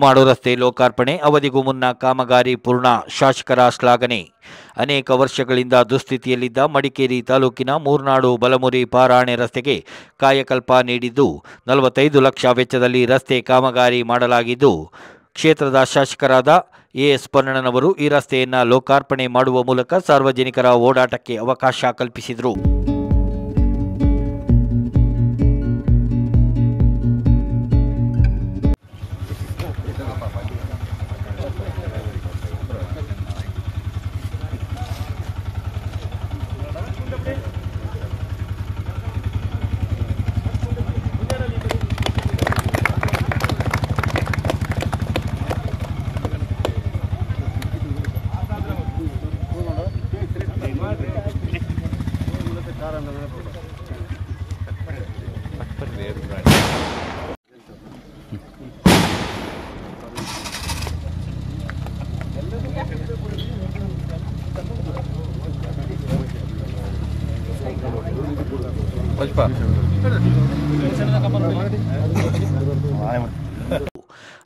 ಮೂರ್ಮಾಡು ರಸ್ತೆ ಲೋಕಾರ್ಪಣೆ ಅವಧಿಗೂ ಮುನ್ನ ಕಾಮಗಾರಿ ಪೂರ್ಣ, ಶಾಸಕರ ಶ್ಲಾಘನೆ. ಅನೇಕ ವರ್ಷಗಳಿಂದ ದುಸ್ಥಿತಿಯಲ್ಲಿದ್ದ ಮಡಿಕೇರಿ ತಾಲೂಕಿನ ಮೂರ್ನಾಡು ಬಲಮುರಿ ಪಾರಾಣೆ ರಸ್ತೆಗೆ ಕಾಯಕಲ್ಪ ನೀಡಿದ್ದು 45 ಲಕ್ಷ ವೆಚ್ಚದಲ್ಲಿ ರಸ್ತೆ ಕಾಮಗಾರಿ ಮಾಡಲಾಗಿದ್ದು, ಕ್ಷೇತ್ರದ ಶಾಸಕರಾದ ಎಸ್ ಪೊನ್ನಣ್ಣನವರು ಈ ರಸ್ತೆಯನ್ನು ಲೋಕಾರ್ಪಣೆ ಮಾಡುವ ಮೂಲಕ ಸಾರ್ವಜನಿಕರ ಓಡಾಟಕ್ಕೆ ಅವಕಾಶ ಕಲ್ಪಿಸಿದರು.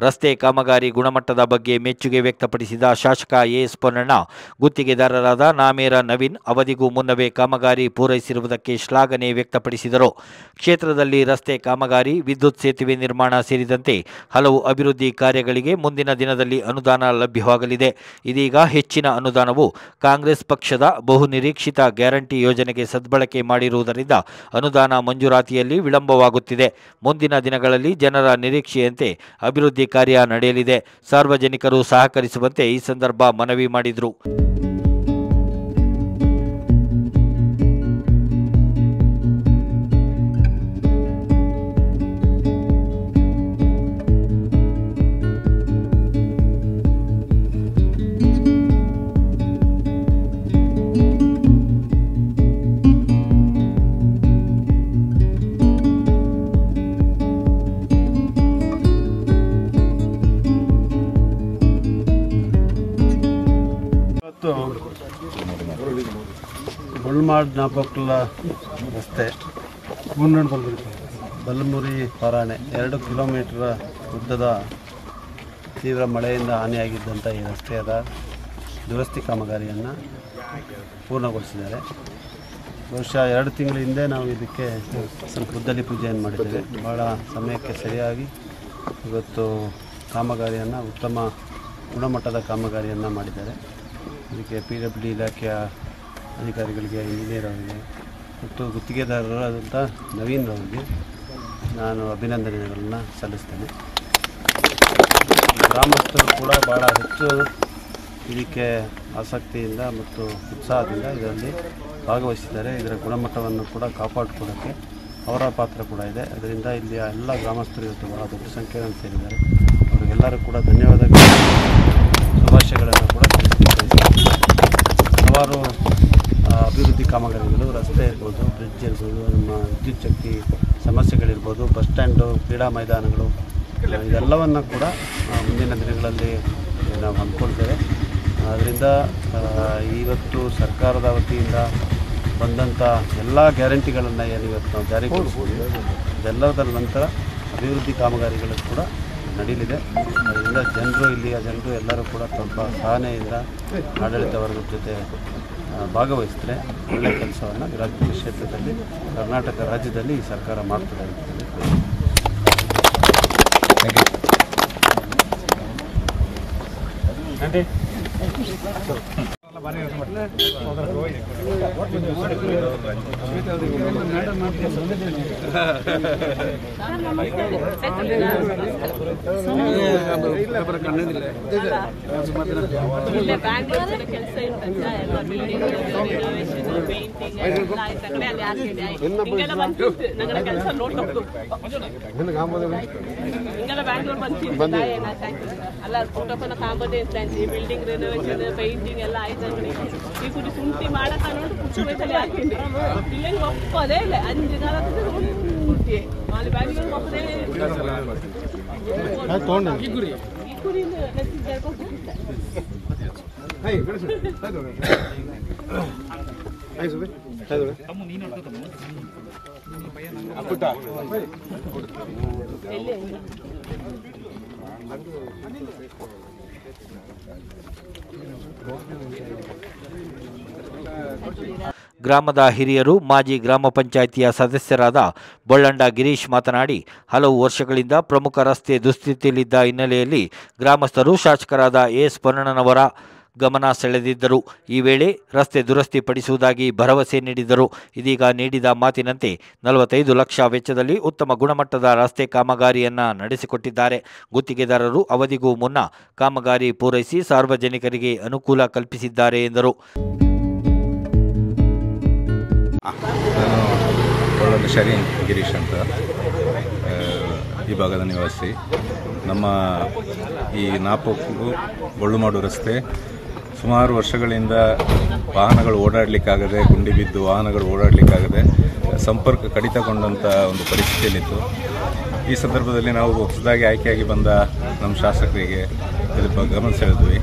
ರಸ್ತೆ ಕಾಮಗಾರಿ ಗುಣಮಟ್ಟದ ಬಗ್ಗೆ ಮೆಚ್ಚುಗೆ ವ್ಯಕ್ತಪಡಿಸಿದ ಶಾಸಕ ಎಸ್ ಪೊನ್ನಣ್ಣ, ಗುತ್ತಿಗೆದಾರರಾದ ನಾಮೇರ ನವೀನ್ ಅವಧಿಗೂ ಮುನ್ನವೇ ಕಾಮಗಾರಿ ಪೂರೈಸಿರುವುದಕ್ಕೆ ಶ್ಲಾಘನೆ ವ್ಯಕ್ತಪಡಿಸಿದರು. ಕ್ಷೇತ್ರದಲ್ಲಿ ರಸ್ತೆ ಕಾಮಗಾರಿ, ವಿದ್ಯುತ್ ಸೇತುವೆ ನಿರ್ಮಾಣ ಸೇರಿದಂತೆ ಹಲವು ಅಭಿವೃದ್ಧಿ ಕಾರ್ಯಗಳಿಗೆ ಮುಂದಿನ ದಿನದಲ್ಲಿ ಅನುದಾನ ಲಭ್ಯವಾಗಲಿದೆ. ಇದೀಗ ಹೆಚ್ಚಿನ ಅನುದಾನವು ಕಾಂಗ್ರೆಸ್ ಪಕ್ಷದ ಬಹುನಿರೀಕ್ಷಿತ ಗ್ಯಾರಂಟಿ ಯೋಜನೆಗೆ ಸದ್ಬಳಕೆ ಮಾಡಿರುವುದರಿಂದ ಅನುದಾನ ಮಂಜೂರಾತಿಯಲ್ಲಿ ವಿಳಂಬವಾಗುತ್ತಿದೆ. ಮುಂದಿನ ದಿನಗಳಲ್ಲಿ ಜನರ ನಿರೀಕ್ಷೆಯಂತೆ ಅಭಿವೃದ್ಧಿ ಕಾರ್ಯ ನಡೆಯಲಿದೆ. ಸಾರ್ವಜನಿಕರು ಸಹಕರಿಸುವಂತೆ ಈ ಸಂದರ್ಭ ಮನವಿ ಮಾಡಿದರು. ಮುಳ್ಮಾಡ್ ನಾಪಕ್ಲ ರಸ್ತೆ ಬಲಮುರಿ ಪಾರಾಣೆ 2 ಕಿಲೋಮೀಟರ್ ಉದ್ದದ ತೀವ್ರ ಮಳೆಯಿಂದ ಹಾನಿಯಾಗಿದ್ದಂಥ ಈ ರಸ್ತೆಯ ದುರಸ್ತಿ ಕಾಮಗಾರಿಯನ್ನು ಪೂರ್ಣಗೊಳಿಸಿದ್ದಾರೆ. ಬಹುಶಃ 2 ತಿಂಗಳ ಹಿಂದೆ ನಾವು ಇದಕ್ಕೆ ಸ್ವಲ್ಪ ಗುದ್ದಲಿ ಪೂಜೆಯನ್ನು ಮಾಡಿದ್ದೇವೆ. ಭಾಳ ಸಮಯಕ್ಕೆ ಸರಿಯಾಗಿ ಇವತ್ತು ಕಾಮಗಾರಿಯನ್ನು ಉತ್ತಮ ಗುಣಮಟ್ಟದ ಕಾಮಗಾರಿಯನ್ನು ಮಾಡಿದ್ದಾರೆ. ಇದಕ್ಕೆ PWD ಇಲಾಖೆಯ ಅಧಿಕಾರಿಗಳಿಗೆ, ಇಂಜಿನಿಯರ್ ಅವರಿಗೆ ಮತ್ತು ಗುತ್ತಿಗೆದಾರರಾದಂಥ ನವೀನ್ ಅವರಿಗೆ ನಾನು ಅಭಿನಂದನೆಗಳನ್ನು ಸಲ್ಲಿಸ್ತೇನೆ. ಗ್ರಾಮಸ್ಥರು ಕೂಡ ಭಾಳ ಹೆಚ್ಚು ಇದಕ್ಕೆ ಆಸಕ್ತಿಯಿಂದ ಮತ್ತು ಉತ್ಸಾಹದಿಂದ ಇದರಲ್ಲಿ ಭಾಗವಹಿಸಿದ್ದಾರೆ. ಇದರ ಗುಣಮಟ್ಟವನ್ನು ಕೂಡ ಕಾಪಾಡಿಕೊಳ್ಳೋಕ್ಕೆ ಅವರ ಪಾತ್ರ ಕೂಡ ಇದೆ. ಅದರಿಂದ ಇಲ್ಲಿ ಎಲ್ಲ ಗ್ರಾಮಸ್ಥರು ಇವತ್ತು ಭಾಳ ದೊಡ್ಡ ಸಂಖ್ಯೆಯನ್ನು ಸೇರಿದ್ದಾರೆ. ಅವರಿಗೆಲ್ಲರೂ ಕೂಡ ಧನ್ಯವಾದಗಳು, ಶುಭಾಶಯಗಳನ್ನು ಕೂಡ ಹಲವಾರು ಅಭಿವೃದ್ಧಿ ಕಾಮಗಾರಿಗಳು, ರಸ್ತೆ ಇರ್ಬೋದು, ಬ್ರಿಡ್ಜ್ ಇರ್ಬೋದು, ನಮ್ಮ ವಿದ್ಯುತ್ ಶಕ್ತಿ ಸಮಸ್ಯೆಗಳಿರ್ಬೋದು, ಬಸ್ ಸ್ಟ್ಯಾಂಡು, ಕ್ರೀಡಾ ಮೈದಾನಗಳು, ಇದೆಲ್ಲವನ್ನು ಕೂಡ ಮುಂದಿನ ದಿನಗಳಲ್ಲಿ ನಾವು ಹಮ್ಮಿಕೊಳ್ತೇವೆ. ಅದರಿಂದ ಇವತ್ತು ಸರ್ಕಾರದ ವತಿಯಿಂದ ಬಂದಂಥ ಎಲ್ಲ ಗ್ಯಾರಂಟಿಗಳನ್ನು ಇವತ್ತು ನಾವು ಜಾರಿಗೊಳಿಸ್ತೀವಿ. ಇದೆಲ್ಲದರ ನಂತರ ಅಭಿವೃದ್ಧಿ ಕಾಮಗಾರಿಗಳು ಕೂಡ ನಡೀಲಿದೆ. ಅದರಿಂದ ಇಲ್ಲಿಯ ಜನರು ಎಲ್ಲರೂ ಕೂಡ ಸ್ವಲ್ಪ ಸಹನೆಯಿಂದ ಆಡಳಿತ ವರ್ಗದ ಜೊತೆ ಭಾಗವಹಿಸಿದರೆ ಒಳ್ಳೆಯ ಕೆಲಸವನ್ನು ರಾಜಕೀಯ ಕ್ಷೇತ್ರದಲ್ಲಿ ಕರ್ನಾಟಕ ರಾಜ್ಯದಲ್ಲಿ ಈ ಸರ್ಕಾರ ಮಾಡ್ತದೆ ಅಂತ. ಬಿಲ್ಡಿಂಗ್ ರೆನೋವೇಷನ್ ಪೇಂಟಿಂಗ್ ಎಲ್ಲ ಆಯ್ತು. ಈ ಕುಡಿ ಶುಂಠಿ ಮಾಡಕ ನೋಡಿ ಕುಚ್ಚುವೈತಲ್ಲಿ ಹಾಕಿಂಡಿ ಇಲ್ಲೇನು ಒಪ್ಪೋದೇ ಇಲ್ಲ. 5 ಕಾಲ ಶುಂಠಿ ಅಲ್ಲಿ ಬ್ಯಾಂಗ್ಳೂರ್ ಒಪ್ಪದೇ ಈ ಕುರಿ ಗ್ರಾಮದ ಹಿರಿಯರು ಮಾಜಿ ಗ್ರಾಮ ಪಂಚಾಯಿತಿಯ ಸದಸ್ಯರಾದ ಬೊಳ್ಳಂಡ ಗಿರೀಶ್ ಮಾತನಾಡಿ, ಹಲವು ವರ್ಷಗಳಿಂದ ಪ್ರಮುಖ ರಸ್ತೆ ದುಸ್ಥಿತಿಯಲ್ಲಿದ್ದ ಹಿನ್ನೆಲೆಯಲ್ಲಿ ಗ್ರಾಮಸ್ಥರು ಶಾಸಕರಾದ ಎಸ್ ಪೊನ್ನಣ್ಣನವರ ಗಮನ ಸೆಳೆದಿದ್ದರು. ಈ ವೇಳೆ ರಸ್ತೆ ದುರಸ್ತಿ ಪಡಿಸುವುದಾಗಿ ಭರವಸೆ ನೀಡಿದರು. ಇದೀಗ ನೀಡಿದ ಮಾತಿನಂತೆ 45 ಲಕ್ಷ ವೆಚ್ಚದಲ್ಲಿ ಉತ್ತಮ ಗುಣಮಟ್ಟದ ರಸ್ತೆ ಕಾಮಗಾರಿಯನ್ನು ನಡೆಸಿಕೊಟ್ಟಿದ್ದಾರೆ. ಗುತ್ತಿಗೆದಾರರು ಅವಧಿಗೂ ಮುನ್ನ ಕಾಮಗಾರಿ ಪೂರೈಸಿ ಸಾರ್ವಜನಿಕರಿಗೆ ಅನುಕೂಲ ಕಲ್ಪಿಸಿದ್ದಾರೆ ಎಂದರು. ನಾನು ಶರೀನ್ ಗಿರೀಶ್ ಅಂತ, ಈ ಭಾಗದ ನಿವಾಸಿ. ನಮ್ಮ ಈ ನಾಪೋಕ್ಲು ಬೊಳ್ಳುಮಾಡು ರಸ್ತೆ ಸುಮಾರು ವರ್ಷಗಳಿಂದ ವಾಹನಗಳು ಓಡಾಡಲಿಕ್ಕಾಗದೆ, ಗುಂಡಿ ಬಿದ್ದು ವಾಹನಗಳು ಓಡಾಡಲಿಕ್ಕಾಗದೆ ಸಂಪರ್ಕ ಕಡಿತಗೊಂಡಂಥ ಒಂದು ಪರಿಸ್ಥಿತಿಯಲ್ಲಿತ್ತು. ಈ ಸಂದರ್ಭದಲ್ಲಿ ನಾವು ಹೊಸದಾಗಿ ಆಯ್ಕೆಯಾಗಿ ಬಂದ ನಮ್ಮ ಶಾಸಕರಿಗೆ ಇದ್ರ ಬಗ್ಗೆ ಗಮನ ಸೆಳೆದ್ವಿ.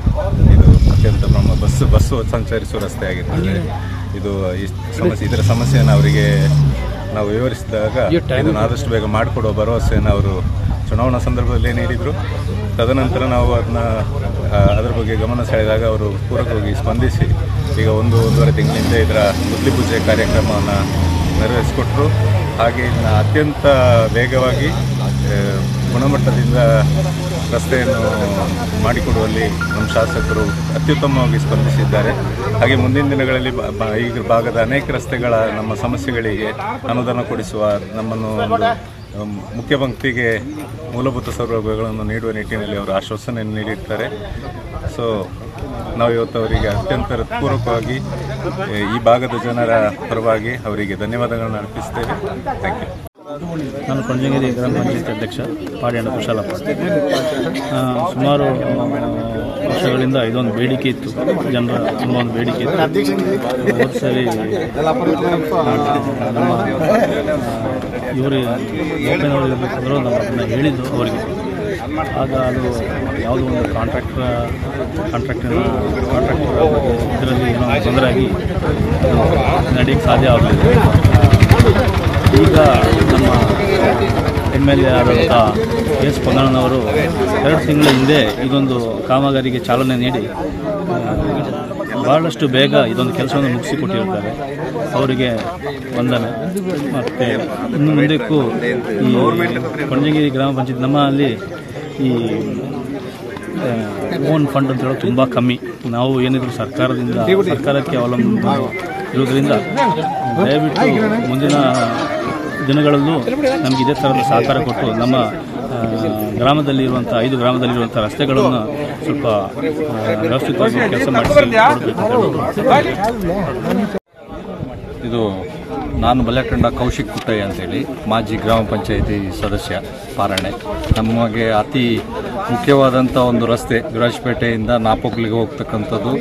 ಇದು ಅತ್ಯಂತ ನಮ್ಮ ಬಸ್ಸು ಸಂಚರಿಸುವ ರಸ್ತೆ ಆಗಿರ್ತದೆ. ಇದರ ಸಮಸ್ಯೆಯನ್ನು ಅವರಿಗೆ ನಾವು ವಿವರಿಸಿದಾಗ ಇದನ್ನು ಆದಷ್ಟು ಬೇಗ ಮಾಡಿಕೊಡುವ ಭರವಸೆಯನ್ನು ಅವರು ಚುನಾವಣಾ ಸಂದರ್ಭದಲ್ಲಿ ನೀಡಿದರು. ತದನಂತರ ನಾವು ಅದರ ಬಗ್ಗೆ ಗಮನ ಸೆಳೆದಾಗ ಅವರು ಪೂರಕವಾಗಿ ಸ್ಪಂದಿಸಿ ಈಗ ಒಂದೂವರೆ ತಿಂಗಳಿಂದ ಇದರ ಗುದ್ಲಿ ಪೂಜೆ ಕಾರ್ಯಕ್ರಮವನ್ನು ನೆರವೇರಿಸಿಕೊಟ್ಟರು. ಹಾಗೆ ಇನ್ನು ಅತ್ಯಂತ ವೇಗವಾಗಿ ಗುಣಮಟ್ಟದಿಂದ ರಸ್ತೆಯನ್ನು ಮಾಡಿಕೊಡುವಲ್ಲಿ ನಮ್ಮ ಶಾಸಕರು ಅತ್ಯುತ್ತಮವಾಗಿ ಸ್ಪಂದಿಸಿದ್ದಾರೆ. ಹಾಗೆ ಮುಂದಿನ ದಿನಗಳಲ್ಲಿ ಈ ಭಾಗದ ಅನೇಕ ರಸ್ತೆಗಳ ನಮ್ಮ ಸಮಸ್ಯೆಗಳಿಗೆ ಅನುದಾನ ಕೊಡಿಸುವ, ನಮ್ಮನ್ನು ಮುಖ್ಯ ಪಂಕ್ತಿಗೆ ಮೂಲಭೂತ ಸೌಲಭ್ಯಗಳನ್ನು ನೀಡುವ ನಿಟ್ಟಿನಲ್ಲಿ ಅವರು ಆಶ್ವಾಸನೆಯನ್ನು ನೀಡಿರ್ತಾರೆ. ಸೊ ನಾವು ಇವತ್ತು ಅವರಿಗೆ ಅತ್ಯಂತ ಹೃತ್ಪೂರ್ವಕವಾಗಿ ಈ ಭಾಗದ ಜನರ ಪರವಾಗಿ ಅವರಿಗೆ ಧನ್ಯವಾದಗಳನ್ನು ಅರ್ಪಿಸ್ತೇವೆ. Thank you. ನಾನು ಪಂಜಂಗೇರಿ ಗ್ರಾಮ ಪಂಚಾಯತ್ ಅಧ್ಯಕ್ಷ ಪಾಡಿಯಣ್ಣ ಕುಶಾಲಪ್ಪ. ಸುಮಾರು ವರ್ಷಗಳಿಂದ ಇದೊಂದು ಬೇಡಿಕೆ ಇತ್ತು, ಜನರ ತುಂಬ ಒಂದು ಬೇಡಿಕೆ ಇತ್ತು. ಹೋದ ಸರಿ ನಮ್ಮ ಇವರು ಗೋಪೇನವರು ಇರಬೇಕಾದ್ರೂ ನಾವು ಅದನ್ನು ಹೇಳಿದ್ದು ಅವರಿಗೆ. ಆಗ ಅದು ಯಾವುದೋ ಒಂದು ಕಾಂಟ್ರಾಕ್ಟರ್ ಇದರಲ್ಲಿ ಏನೋ ತೊಂದರೆ ಆಗಿ ನಡೆಯಕ್ಕೆ ಸಾಧ್ಯ ಆಗಲಿಲ್ಲ. ಈಗ ನಮ್ಮ MLA ಆದಂಥ ಎಸ್ ಪೊನ್ನಣ್ಣನವರು 2 ತಿಂಗಳ ಹಿಂದೆ ಇದೊಂದು ಕಾಮಗಾರಿಗೆ ಚಾಲನೆ ನೀಡಿ ಭಾಳಷ್ಟು ಬೇಗ ಇದೊಂದು ಕೆಲಸವನ್ನು ಮುಗಿಸಿಕೊಟ್ಟಿರ್ತಾರೆ. ಅವರಿಗೆ ವಂದನೆ. ಮತ್ತು ಇನ್ನು ಮುಂದಕ್ಕೂ ಈ ಪಂಜಂಗೇರಿ ಗ್ರಾಮ ಪಂಚಾಯತ್ ನಮ್ಮಲ್ಲಿ ಈ ಓನ್ ಫಂಡ್ ಅಂತ ಹೇಳೋದು ತುಂಬ ಕಮ್ಮಿ. ನಾವು ಏನಿದ್ರು ಸರ್ಕಾರಕ್ಕೆ ಅವಲಂಬನೆ ಇರೋದ್ರಿಂದ ದಯವಿಟ್ಟು ಮುಂದಿನ ದಿನಗಳಲ್ಲೂ ನಮಗೆ ಇದೇ ಥರದ ಸಹಕಾರ ಕೊಟ್ಟು ನಮ್ಮ ಗ್ರಾಮದಲ್ಲಿರುವಂಥ 5 ಗ್ರಾಮದಲ್ಲಿರುವಂಥ ರಸ್ತೆಗಳನ್ನು ಸ್ವಲ್ಪ ವ್ಯವಸ್ಥಿತವಾಗಿ ಕೆಲಸ ಮಾಡಿಸಿ. ಇದು ನಾನು ಬಲ್ಯಕಂಡ ಕೌಶಿಕ್ ಕುಟ್ಟಯ್ಯ ಅಂತೇಳಿ, ಮಾಜಿ ಗ್ರಾಮ ಪಂಚಾಯಿತಿ ಸದಸ್ಯ ಪಾರಣೆ. ನಮಗೆ ಅತಿ ಮುಖ್ಯವಾದಂಥ ಒಂದು ರಸ್ತೆ ವಿರಾಜಪೇಟೆಯಿಂದ ನಾಪೋಕ್ಲಿಗೆ ಹೋಗ್ತಕ್ಕಂಥದ್ದು,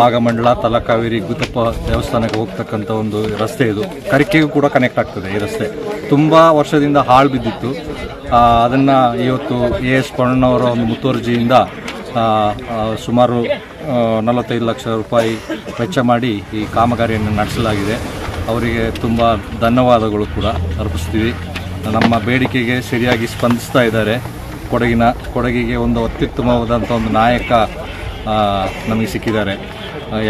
ಭಾಗಮಂಡಲ, ತಲಕಾವೇರಿ, ಗುತ್ತಪ್ಪ ದೇವಸ್ಥಾನಕ್ಕೆ ಹೋಗ್ತಕ್ಕಂಥ ಒಂದು ರಸ್ತೆ. ಇದು ಕರಿಕೆಗೂ ಕೂಡ ಕನೆಕ್ಟ್ ಆಗ್ತದೆ. ಈ ರಸ್ತೆ ತುಂಬ ವರ್ಷದಿಂದ ಹಾಳು ಬಿದ್ದಿತ್ತು. ಅದನ್ನು ಇವತ್ತು ಎಸ್ ಪೊನ್ನಣ್ಣವರ ಒಂದು ಮುತುವರ್ಜಿಯಿಂದ ಸುಮಾರು 45 ಲಕ್ಷ ರೂಪಾಯಿ ವೆಚ್ಚ ಮಾಡಿ ಈ ಕಾಮಗಾರಿಯನ್ನು ನಡೆಸಲಾಗಿದೆ. ಅವರಿಗೆ ತುಂಬ ಧನ್ಯವಾದಗಳು ಕೂಡ ಅರ್ಪಿಸ್ತೀವಿ. ನಮ್ಮ ಬೇಡಿಕೆಗೆ ಸರಿಯಾಗಿ ಸ್ಪಂದಿಸ್ತಾ ಇದ್ದಾರೆ. ಕೊಡಗಿಗೆ ಒಂದು ಅತ್ಯುತ್ತಮವಾದಂಥ ಒಂದು ನಾಯಕ ನಮಗೆ ಸಿಕ್ಕಿದ್ದಾರೆ.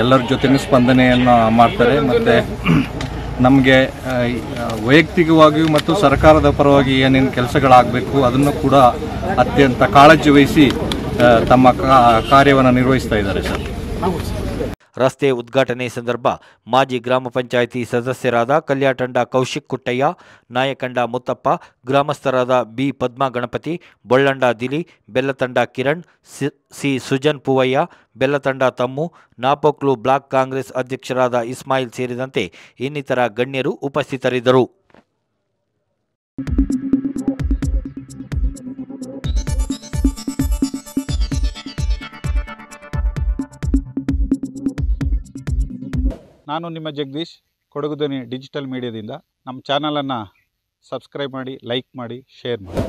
ಎಲ್ಲರ ಜೊತೆಯೂ ಸ್ಪಂದನೆಯನ್ನು ಮಾಡ್ತಾರೆ. ಮತ್ತು ನಮಗೆ ವೈಯಕ್ತಿಕವಾಗಿಯೂ ಮತ್ತು ಸರ್ಕಾರದ ಪರವಾಗಿ ಏನೇನು ಕೆಲಸಗಳಾಗಬೇಕು ಅದನ್ನು ಕೂಡ ಅತ್ಯಂತ ಕಾಳಜಿ ವಹಿಸಿ ತಮ್ಮ ಕಾರ್ಯವನ್ನು ನಿರ್ವಹಿಸ್ತಾ ಇದ್ದಾರೆ ಸರ್. ರಸ್ತೆ ಉದ್ಘಾಟನೆ ಸಂದರ್ಭ ಮಾಜಿ ಗ್ರಾಮ ಪಂಚಾಯಿತಿ ಸದಸ್ಯರಾದ ಕಲ್ಯಾಟಂಡ ಕೌಶಿಕ್ ಕುಟ್ಟಯ್ಯ, ನಾಯಕಂಡ ಮುತ್ತಪ್ಪ, ಗ್ರಾಮಸ್ಥರಾದ B Padma Ganapathi, Bollanda Dili, Bellathanda Kiran, C Sujan Poovaiah, Bellathanda Thammu, Napoklu block Congress ಅಧ್ಯಕ್ಷರಾದ ಇಸ್ಮಾಯಿಲ್ ಸೇರಿದಂತೆ ಇನ್ನಿತರ ಗಣ್ಯರು ಉಪಸ್ಥಿತರಿದ್ದರು. ನಾನು ನಿಮ್ಮ ಜಗದೀಶ್, ಕೊಡಗು ಧ್ವನಿ ಡಿಜಿಟಲ್ ಮೀಡಿಯಾದಿಂದ. ನಮ್ಮ ಚಾನಲನ್ನು ಸಬ್ಸ್ಕ್ರೈಬ್ ಮಾಡಿ, ಲೈಕ್ ಮಾಡಿ, ಶೇರ್ ಮಾಡಿ.